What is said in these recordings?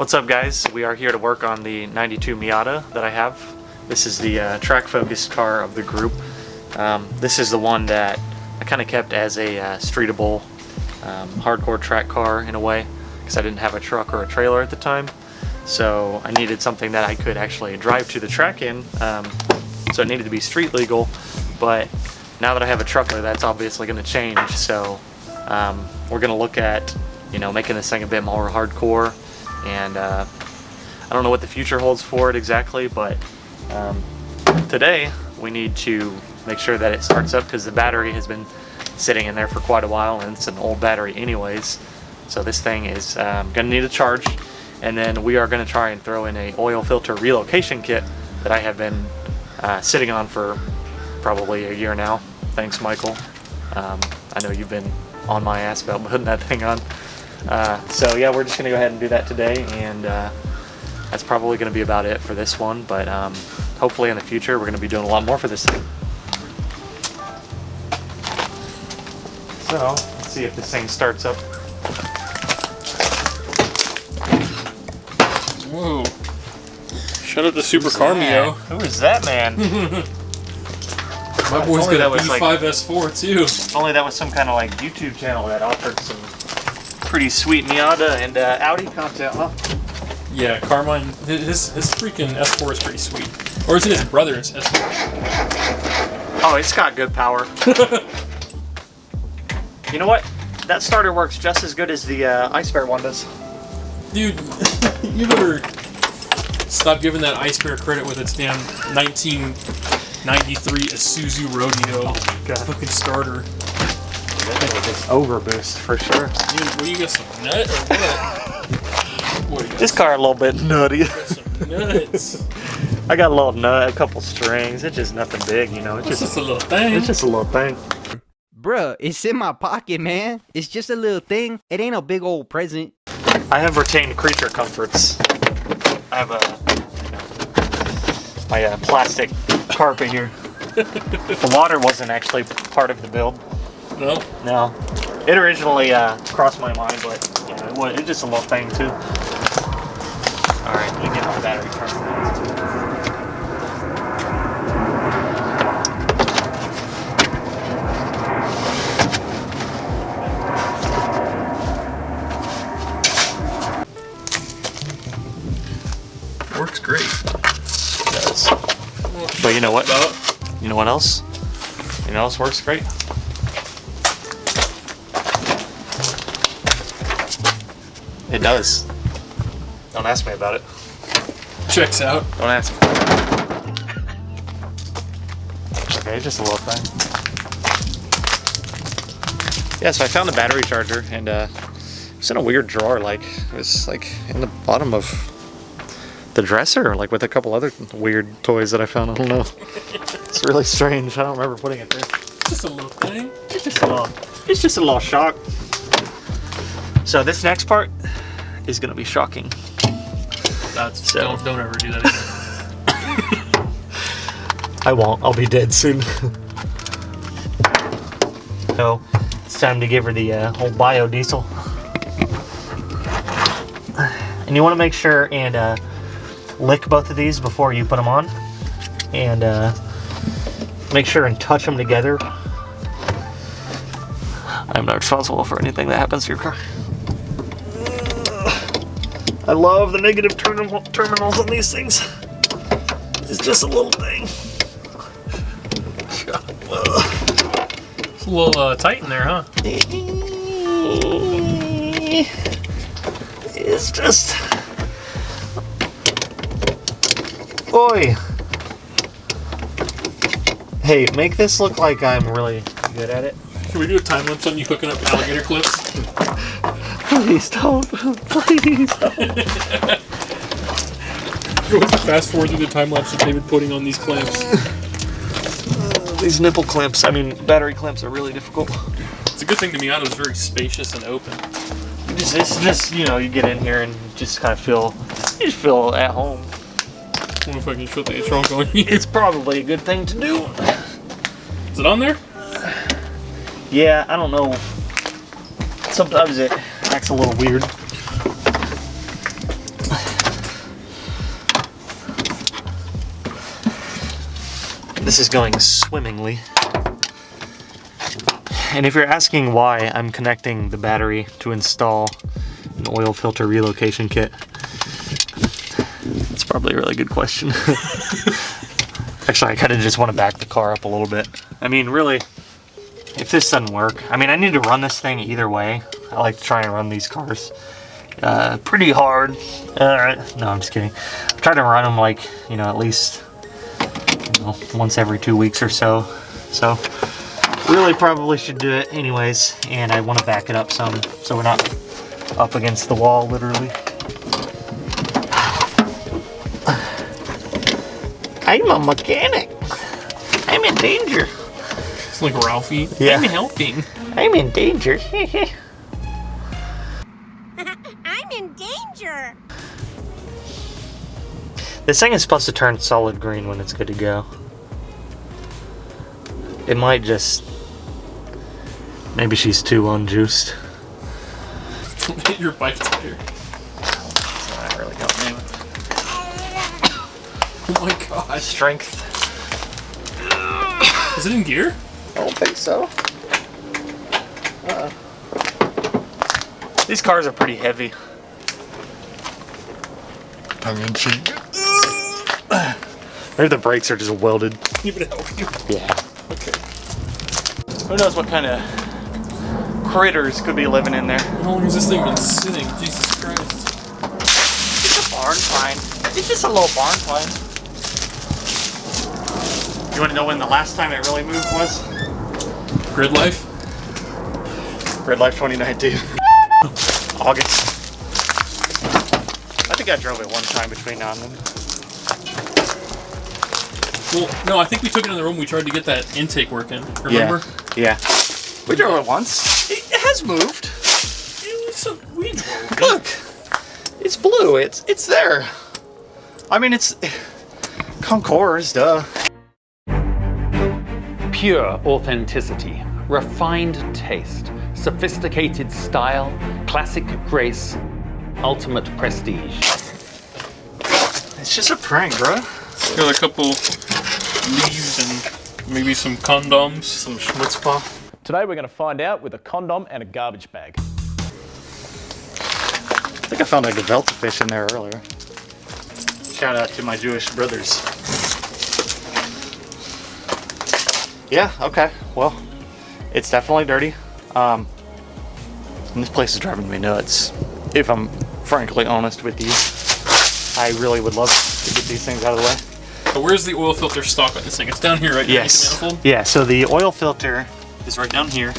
What's up, guys? We are here to work on the 92 Miata that I have. This is the track focused car of the group. This is the one that I kind of kept as a streetable hardcore track car in a way, because I didn't have a truck or a trailer at the time. So I needed something that I could actually drive to the track in, so it needed to be street legal. But now that I have a trucker, that's obviously going to change. So we're going to look at, you know, making this thing a bit more hardcore. And I don't know what the future holds for it exactly, but today we need to make sure that it starts up, because the battery has been sitting in there for quite a while, and it's an old battery anyways. So this thing is going to need a charge, and then we are going to try and throw in a oil filter relocation kit that I have been sitting on for probably a year now. Thanks, Michael. I know you've been on my ass about putting that thing on. So yeah, we're just gonna go ahead and do that today, and that's probably gonna be about it for this one, but hopefully in the future we're gonna be doing a lot more for this thing. So let's see if this thing starts up. Whoa. Shout out to Supercar Mio. Who is that man? My boy's got a B5 S4 too. If only that was some kind of like YouTube channel that offered some pretty sweet Miata and Audi content, huh? Yeah, Carmine, his freaking S4 is pretty sweet. Or is it his brother's S4? Oh, it's got good power. You know what? That starter works just as good as the Ice Bear one does. Dude, you better stop giving that Ice Bear credit with its damn 1993 Isuzu Rodeo fucking starter. It's overboost for sure. Dude, what, you got some nut or what? This car a little bit nutty. Got some nuts. I got a little nut, a couple strings. It's just nothing big, you know. It's just a little thing. It's just a little thing. Bruh, it's in my pocket, man. It's just a little thing. It ain't a big old present. I have retained creature comforts. I have my plastic carpet here. The water wasn't actually part of the build. No? No. It originally crossed my mind, but yeah, it's just a little thing too. Alright, let me get my battery turned. Works great. It does. But you know what? You know what else? You know what else works great? It does. Don't ask me about it. Checks out. Don't ask me. Okay, just a little thing. Yeah, so I found the battery charger, and it's in a weird drawer. Like, it was like in the bottom of the dresser, like with a couple other weird toys that I found. I don't know. It's really strange. I don't remember putting it there. Just a little thing. It's just a little shock. So this next part is gonna be shocking. Don't ever do that again. I won't. I'll be dead soon. So it's time to give her the whole biodiesel. And you want to make sure and lick both of these before you put them on, and make sure and touch them together. I'm not responsible for anything that happens to your car. I love the negative terminals on these things. It's just a little thing. It's a little tight in there, huh? It's just... Boy. Hey, make this look like I'm really good at it. Can we do a time lapse on you hooking up alligator clips? Please don't. Please don't. Fast forward through the time lapse of David putting on these clamps. These nipple clamps, I mean battery clamps, are really difficult. It's a good thing the Miata is very spacious and open. It's just, you know, you get in here and just kind of feel at home. I wonder if I can shut the trunk on here. It's probably a good thing to do. Is it on there? Yeah, I don't know. Sometimes it acts a little weird. This is going swimmingly. And if you're asking why I'm connecting the battery to install an oil filter relocation kit, it's probably a really good question. Actually, I kind of just want to back the car up a little bit. I mean, really, if this doesn't work, I mean, I need to run this thing either way. I like to try and run these cars pretty hard. No, I'm just kidding. I try to run them like, you know, at least once every 2 weeks or so. So really probably should do it anyways, and I want to back it up some so we're not up against the wall literally. I'm a mechanic. I'm in danger. It's like Ralphie. Yeah. I'm helping. I'm in danger. I'm in danger. This thing is supposed to turn solid green when it's good to go. It might just... Maybe she's too unjuiced. Hit your bike tire. That's not really helping me. Oh my gosh. Strength. Is it in gear? I don't think so. These cars are pretty heavy. Tongue in cheek. Maybe the brakes are just welded. You would help you. Yeah. Okay. Who knows what kind of critters could be living in there? How long has this thing been sitting? Jesus Christ. It's a barn find. It's just a little barn find. You want to know when the last time it really moved was? Grid life? Grid Life 2019. August. I think I drove it one time between now and then. Well, no, I think we took it in the room. We tried to get that intake working. Remember? Yeah. We drove it once. It has moved. We drove it. Look, it's blue. It's there. I mean, it's Concours, duh. Pure authenticity, refined taste, sophisticated style, classic grace, ultimate prestige. It's just a prank, bro. Got a couple leaves and maybe some condoms. Some schmutzpah. Today we're going to find out with a condom and a garbage bag. I think I found a gefilte fish in there earlier. Shout out to my Jewish brothers. Yeah, okay. Well, it's definitely dirty. And this place is driving me nuts. If I'm frankly honest with you, I really would love to get these things out of the way. So where's the oil filter stock on this thing? It's down here, right? Yes. Underneath the manifold? Yeah, so the oil filter is right down here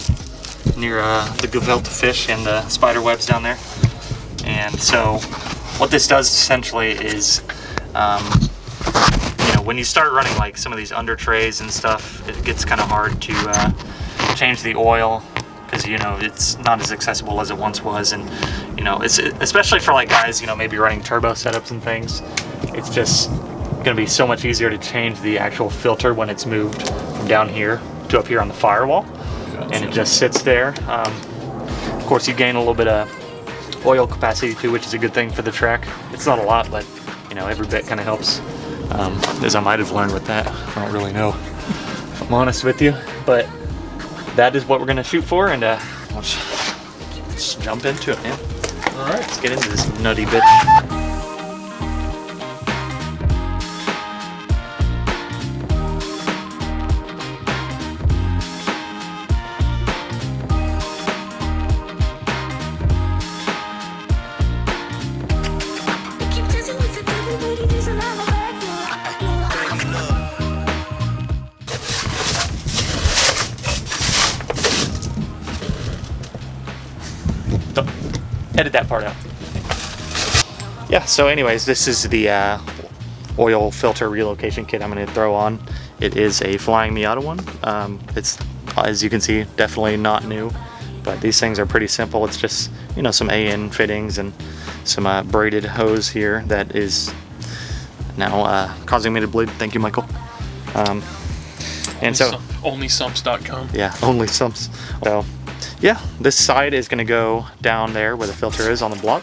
near the gefilte fish and the spider webs down there. And so what this does essentially is, you know, when you start running like some of these under trays and stuff, it gets kind of hard to change the oil because, you know, it's not as accessible as it once was. And, you know, it's especially for like guys, you know, maybe running turbo setups and things, it's just going to be so much easier to change the actual filter when it's moved from down here to up here on the Firewall. Gotcha. And it just sits there. Of course, you gain a little bit of oil capacity too, which is a good thing for the track. It's not a lot, but you know, every bit kind of helps. As I might have learned with that, I don't really know if I'm honest with you, but that is what we're gonna shoot for, and let's jump into it, man. All right, let's get into this nutty bitch. Edit that part out. Yeah, so anyways, this is the oil filter relocation kit I'm going to throw on. It is a Flyin Miata one. It's, as you can see, definitely not new, but these things are pretty simple. It's just, you know, some AN fittings and some braided hose here that is now causing me to bleed. Thank you, Michael. And so onlysumps.com. Yeah, only sumps. So yeah, this side is going to go down there where the filter is on the block,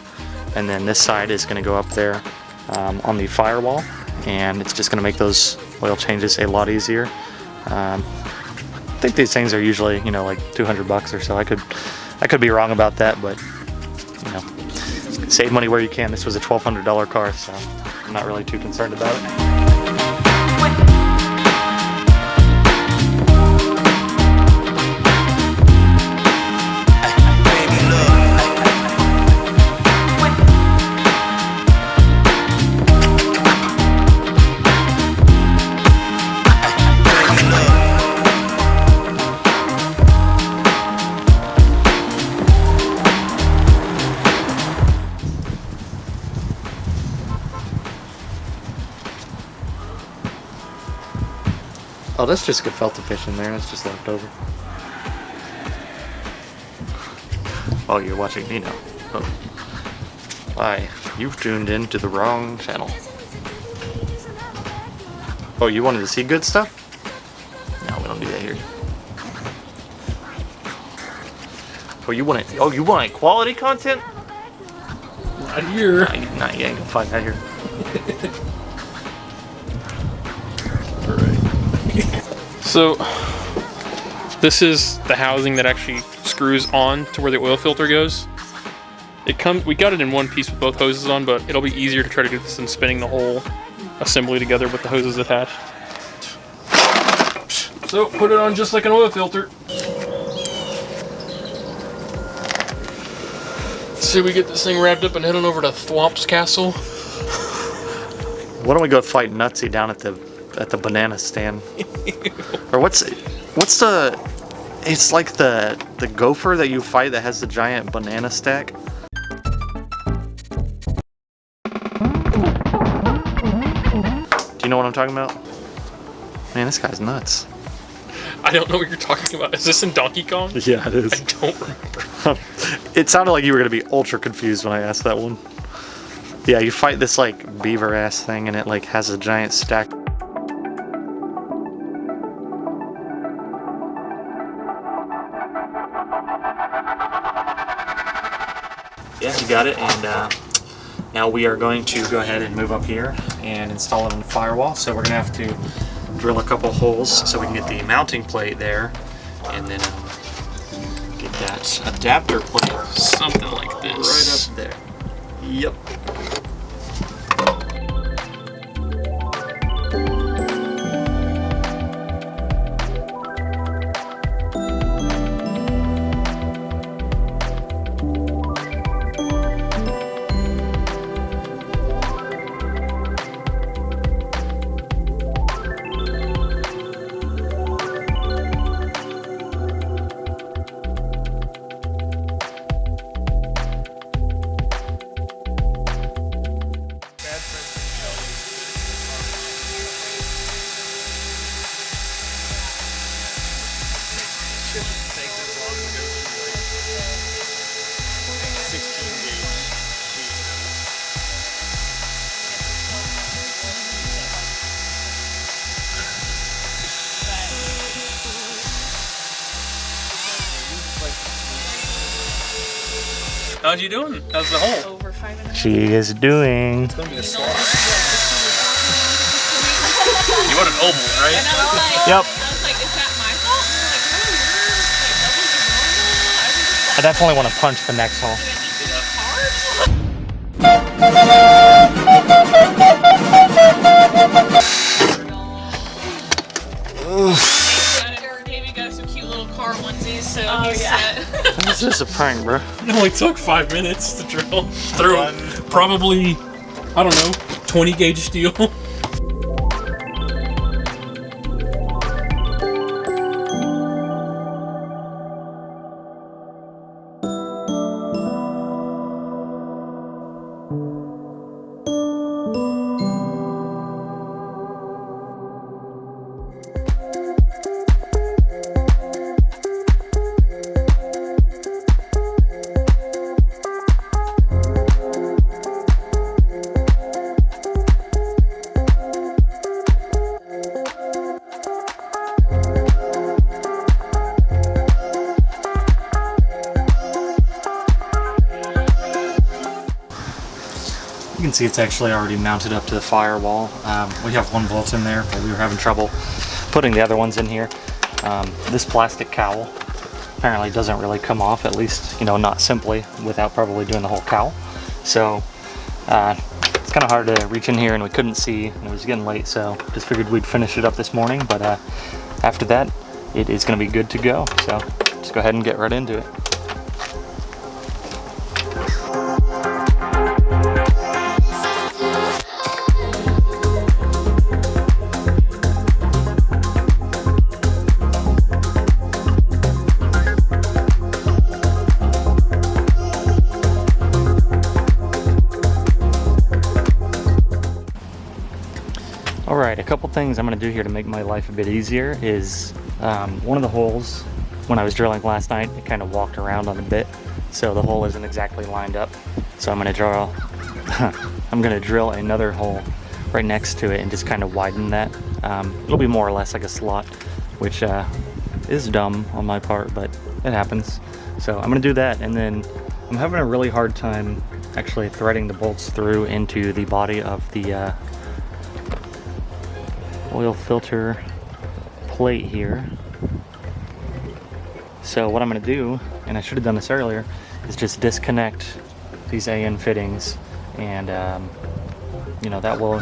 and then this side is going to go up there on the Firewall, and it's just going to make those oil changes a lot easier. I think these things are usually, you know, like 200 bucks or so. I could be wrong about that, but you know, save money where you can. This was a $1,200 car, so I'm not really too concerned about it. Oh, that's just gefilte fish in there. That's just left over. Oh, you're watching me now. Oh. Why? You've tuned in to the wrong channel. Oh, you wanted to see good stuff? No, we don't do that here. Oh, you want quality content? Right here. Nah, you ain't gonna find that here. So this is the housing that actually screws on to where the oil filter goes. We got it in one piece with both hoses on, but it'll be easier to try to do this than spinning the whole assembly together with the hoses attached. So put it on just like an oil filter. So we get this thing wrapped up and head on over to Thwomp's Castle. Why don't we go fight Nutsy down at the banana stand? Or what's the? It's like the gopher that you fight that has the giant banana stack. Do you know what I'm talking about? Man, this guy's nuts. I don't know what you're talking about. Is this in Donkey Kong? Yeah, it is. I don't remember. It sounded like you were gonna be ultra confused when I asked that one. Yeah, you fight this like beaver ass thing and it like has a giant stack. Yeah, you got it. And now we are going to go ahead and move up here and install it on the firewall. So we're gonna have to drill a couple holes so we can get the mounting plate there, and then get that adapter plate, Something like this. right up there. Yep. How's you doing? How's the hole? Over 5.5. She is doing. It's gonna be a slog. You want an oval, right? And I was like, Yep. is that my fault? And they're like, no, you're like double your normal. I definitely want to punch the next hole. David got some cute little car onesies, so he's This is a prank, bro. It only took 5 minutes to drill through probably, I don't know, 20 gauge steel. see it's actually already mounted up to the firewall. We have one bolt in there, but we were having trouble putting the other ones in here. This plastic cowl apparently doesn't really come off, at least, you know, not simply, without probably doing the whole cowl. So it's kind of hard to reach in here, and we couldn't see, and it was getting late, so just figured we'd finish it up this morning. But after that, it is going to be good to go. So just go ahead and get right into it. Alright, a couple things I'm going to do here to make my life a bit easier is one of the holes, when I was drilling last night, it kind of walked around on a bit, so the hole isn't exactly lined up. So I'm going to drill another hole right next to it and just kind of widen that. It'll be more or less like a slot, which is dumb on my part, but it happens. So I'm going to do that, and then I'm having a really hard time actually threading the bolts through into the body of the oil filter plate here. So what I'm going to do, and I should have done this earlier, is just disconnect these AN fittings, and you know, that will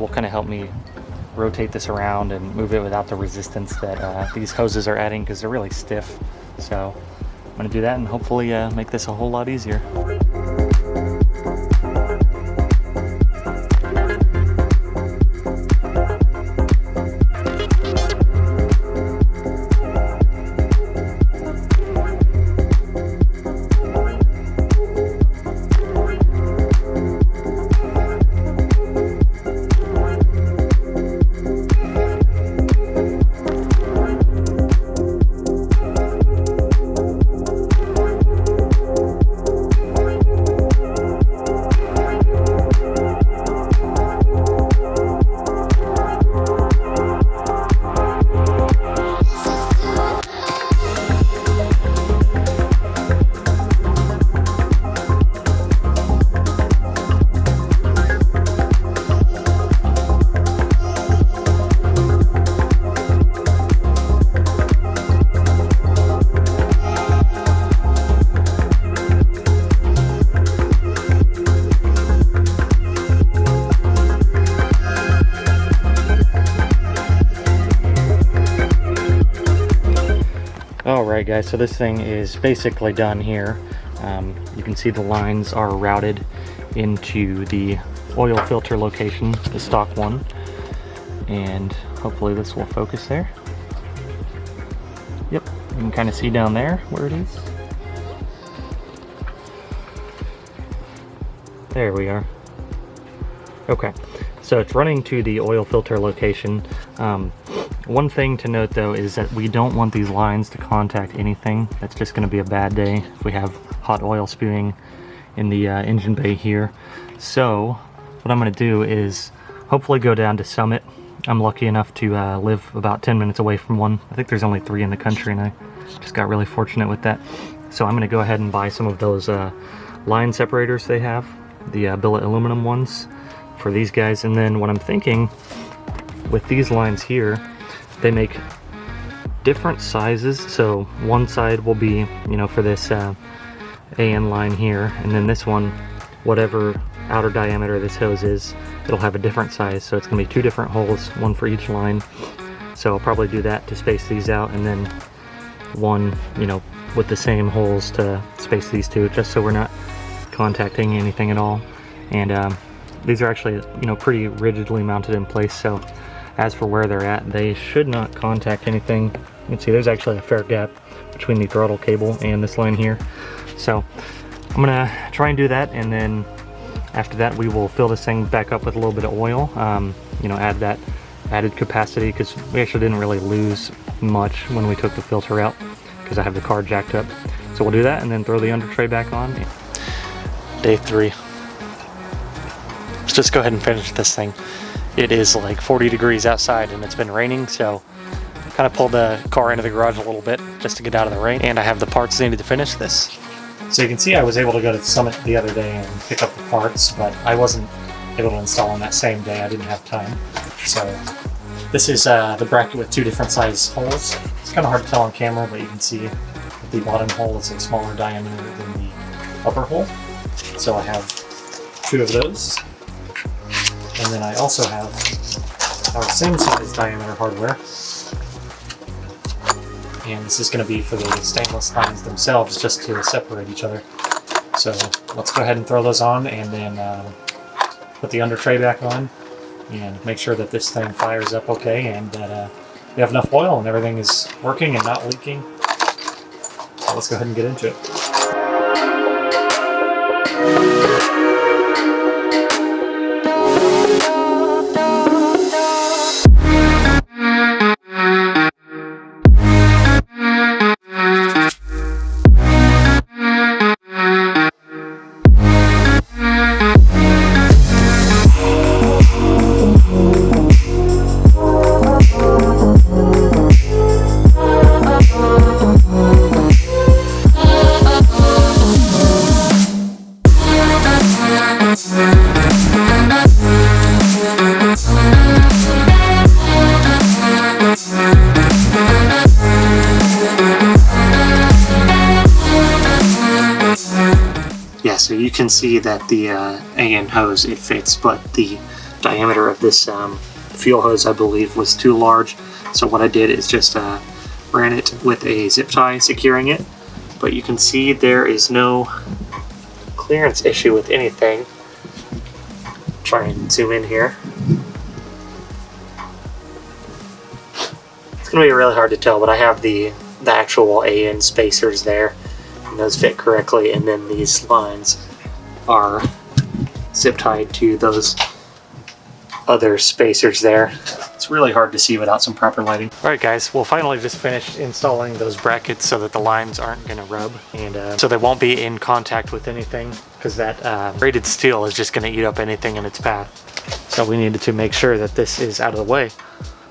kind of help me rotate this around and move it without the resistance that these hoses are adding, because they're really stiff. So I'm going to do that and hopefully make this a whole lot easier. Alright guys, so this thing is basically done here. You can see the lines are routed into the oil filter location, the stock one, and hopefully this will focus there. Yep, you can kind of see down there where it is. There we are. Okay, so it's running to the oil filter location. One thing to note though is that we don't want these lines to contact anything. That's just going to be a bad day if we have hot oil spewing in the engine bay here. So what I'm going to do is hopefully go down to Summit. I'm lucky enough to live about 10 minutes away from one. I think there's only 3 in the country, and I just got really fortunate with that. So I'm going to go ahead and buy some of those line separators they have, the billet aluminum ones for these guys. And then what I'm thinking with these lines here, they make different sizes. So one side will be, you know, for this AN line here, and then this one, whatever outer diameter this hose is, it'll have a different size. So it's gonna be 2 different holes, one for each line. So I'll probably do that to space these out, and then one, you know, with the same holes to space these 2, just so we're not contacting anything at all. And these are actually, you know, pretty rigidly mounted in place, so as for where they're at, they should not contact anything. You can see there's actually a fair gap between the throttle cable and this line here. So I'm gonna try and do that, and then after that we will fill this thing back up with a little bit of oil, you know, add that added capacity, because we actually didn't really lose much when we took the filter out because I have the car jacked up. So we'll do that and then throw the under tray back on. Day 3. Let's just go ahead and finish this thing. It is like 40 degrees outside and it's been raining, so kind of pulled the car into the garage a little bit just to get out of the rain, and I have the parts needed to finish this. So you can see I was able to go to Summit the other day and pick up the parts, but I wasn't able to install them that same day. I didn't have time. So this is the bracket with 2 different size holes. It's kind of hard to tell on camera, but you can see that the bottom hole is a smaller diameter than the upper hole. So I have 2 of those. And then I also have our same size diameter hardware. And this is going to be for the stainless lines themselves, just to separate each other. So let's go ahead and throw those on, and then put the under tray back on, and make sure that this thing fires up okay, and that we have enough oil and everything is working and not leaking. So let's go ahead and get into it. Yeah, so you can see that the AN hose, it fits, but the diameter of this fuel hose, I believe, was too large. So what I did is just ran it with a zip tie securing it. But you can see there is no clearance issue with anything. Try and zoom in here. It's going to be really hard to tell, but I have the actual AN spacers there. Those fit correctly, and then these lines are zip tied to those other spacers there. It's really hard to see without some proper lighting. Alright guys, we'll finally just finish installing those brackets so that the lines aren't going to rub, and so they won't be in contact with anything, because that braided steel is just going to eat up anything in its path. So we needed to make sure that this is out of the way.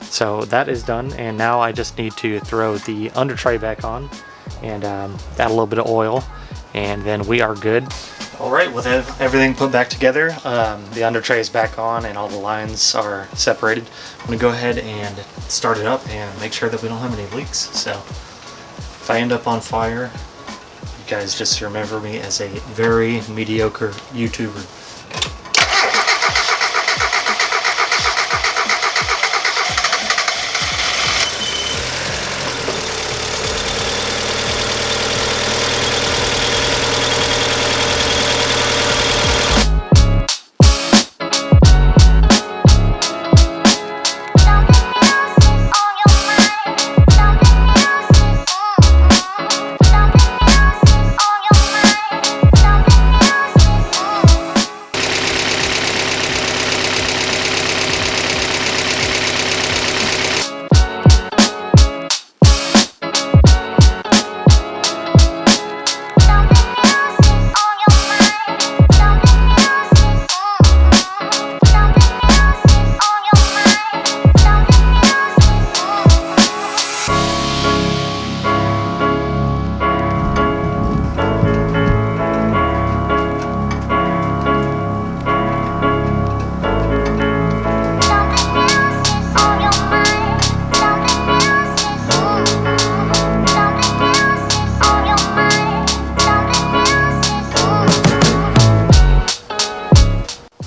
So that is done, and now I just need to throw the under tray back on and add a little bit of oil, and then we are good. Alright, with everything put back together, the under tray is back on and all the lines are separated. I'm going to go ahead and start it up and make sure that we don't have any leaks. So if I end up on fire, you guys just remember me as a very mediocre YouTuber.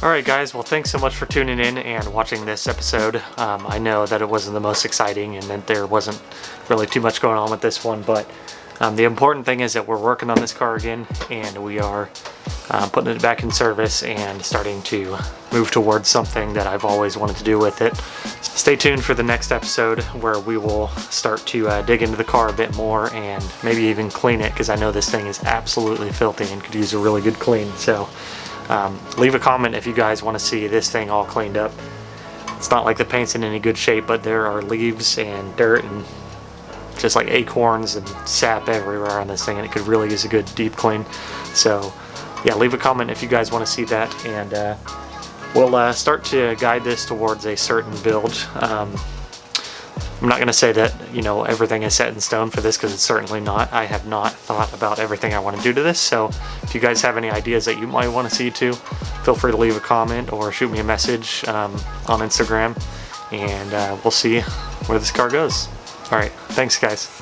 Alright guys, well thanks so much for tuning in and watching this episode. I know that it wasn't the most exciting and that there wasn't really too much going on with this one, but the important thing is that we're working on this car again, and we are putting it back in service and starting to move towards something that I've always wanted to do with it. Stay tuned for the next episode where we will start to dig into the car a bit more and maybe even clean it, because I know this thing is absolutely filthy and could use a really good clean. So leave a comment if you guys want to see this thing all cleaned up. It's not like the paint's in any good shape, but there are leaves and dirt and just like acorns and sap everywhere on this thing, and it could really use a good deep clean. So yeah, leave a comment if you guys want to see that, and we'll start to guide this towards a certain build. I'm not going to say that you know, everything is set in stone for this, because it's certainly not. I have not thought about everything I want to do to this, so if you guys have any ideas that you might want to see too, feel free to leave a comment or shoot me a message on Instagram, and we'll see where this car goes. Alright, thanks guys.